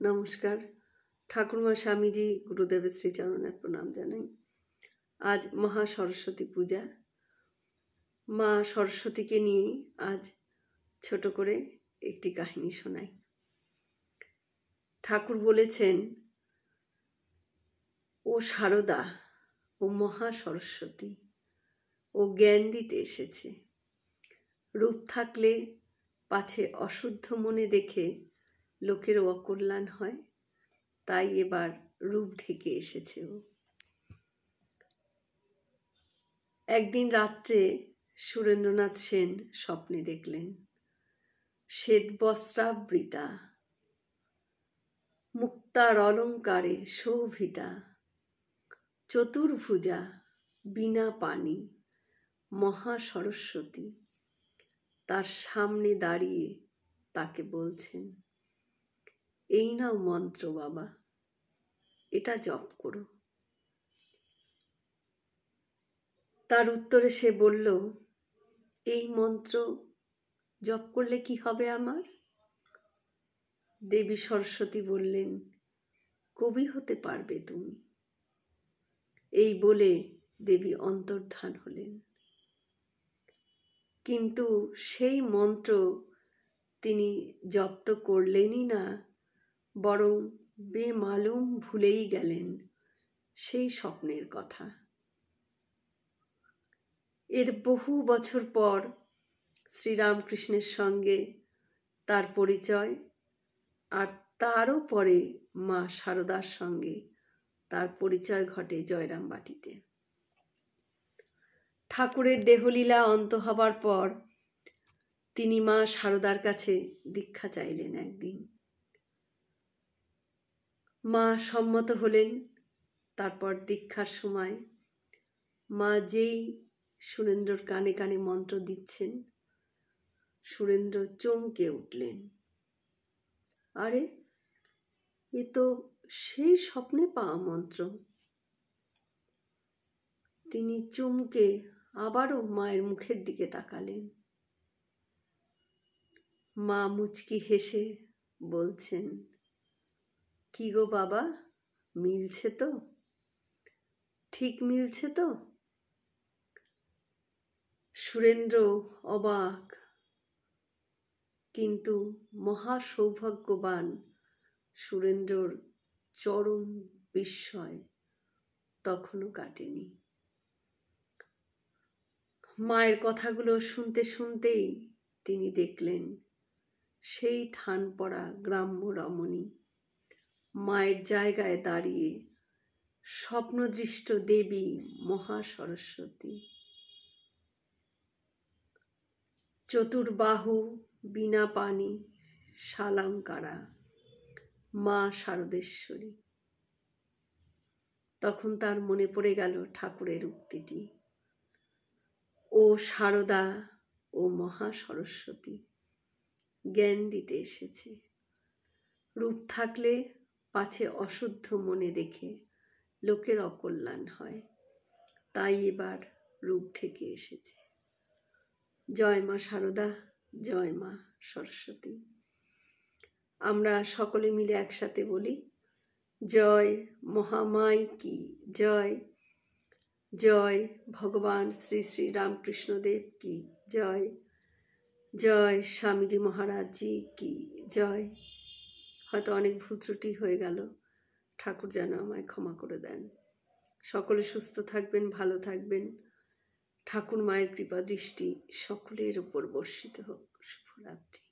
নমস্কার। ঠাকুরমা স্বামীজি গুরুদেবের শ্রীচরণের প্রণাম জানাই। আজ মহা সরস্বতী পূজা। মা সরস্বতীকে নিয়ে আজ ছোট করে একটি কাহিনী শোনাই। ঠাকুর বলেছেন, ও সারদা, ও মহা সরস্বতী, ও জ্ঞান দিতে এসেছে। রূপ থাকলে পাছে অশুদ্ধ মনে দেখে লোকের অকল্যাণ হয়, তাই এবার রূপ ঢেকে এসেছে ও। একদিন রাত্রে সুরেন্দ্রনাথ সেন স্বপ্নে দেখলেন শ্বেত বস্ত্রাবৃতা, মুক্তার অলঙ্কারে শোভিতা, চতুর্ভুজা, বিনা পানি মহা সরস্বতী তার সামনে দাঁড়িয়ে তাকে বলছেন, এই নাও মন্ত্র বাবা, এটা জপ করো। তার উত্তরে সে বলল, এই মন্ত্র জপ করলে কি হবে আমার? দেবী সরস্বতী বললেন, কবি হতে পারবে তুমি। এই বলে দেবী অন্তর্ধান হলেন। কিন্তু সেই মন্ত্র তিনি জপ তো করলেনই না, বরং বেমালুম ভুলেই গেলেন সেই স্বপ্নের কথা। এর বহু বছর পর শ্রীরামকৃষ্ণের সঙ্গে তার পরিচয়, আর তারও পরে মা সারদার সঙ্গে তার পরিচয় ঘটে জয়রামবাটিতে। ঠাকুরের দেহলীলা অন্ত হবার পর তিনি মা সারদার কাছে দীক্ষা চাইলেন একদিন। মা সম্মত হলেন। তারপর দীক্ষার সময় মা যেই সুরেন্দ্রর কানে কানে মন্ত্র দিচ্ছেন, সুরেন্দ্র চমকে উঠলেন। আরে, এ তো সেই স্বপ্নে পাওয়া মন্ত্র। তিনি চমকে আবারও মায়ের মুখের দিকে তাকালেন। মা মুচকি হেসে বলছেন, কি গো বাবা, মিলছে তো? ঠিক মিলছে তো? সুরেন্দ্র অবাক, কিন্তু মহা সৌভাগ্যবান সুরেন্দ্রর চরম বিস্ময় তখনও কাটেনি। মায়ের কথাগুলো শুনতে শুনতেই তিনি দেখলেন সেই থান পড়া গ্রাম্য রমণী মায়ের জায়গায় দাঁড়িয়ে স্বপ্নদৃষ্ট দেবী মহা সরস্বতী। চতুর্বাহু, বিনা পানি, শালঙ্কারা মা শারদেশ্বরী। তখন তার মনে পড়ে গেল ঠাকুরের উক্তিটি, ও সারদা, ও মহা সরস্বতী, জ্ঞান দিতে এসেছে। রূপ থাকলে পাছে অশুদ্ধ মনে দেখে লোকের অকল্যাণ হয়, তাই এবার রূপ ঢেকে এসেছে। জয় মা সারদা, জয় মা সরস্বতী। আমরা সকলে মিলে একসাথে বলি, জয় মহামাই কি জয়, জয় ভগবান শ্রী শ্রী রামকৃষ্ণদেব কি জয়, জয় স্বামীজি মহারাজজি কি জয়। হয়তো অনেক ভুল ত্রুটি হয়ে গেল, ঠাকুর যেন আমায় ক্ষমা করে দেন। সকলে সুস্থ থাকবেন, ভালো থাকবেন। ঠাকুর মায়ের কৃপা দৃষ্টি সকলের উপর বর্ষিত হোক। শুভরাত্রি।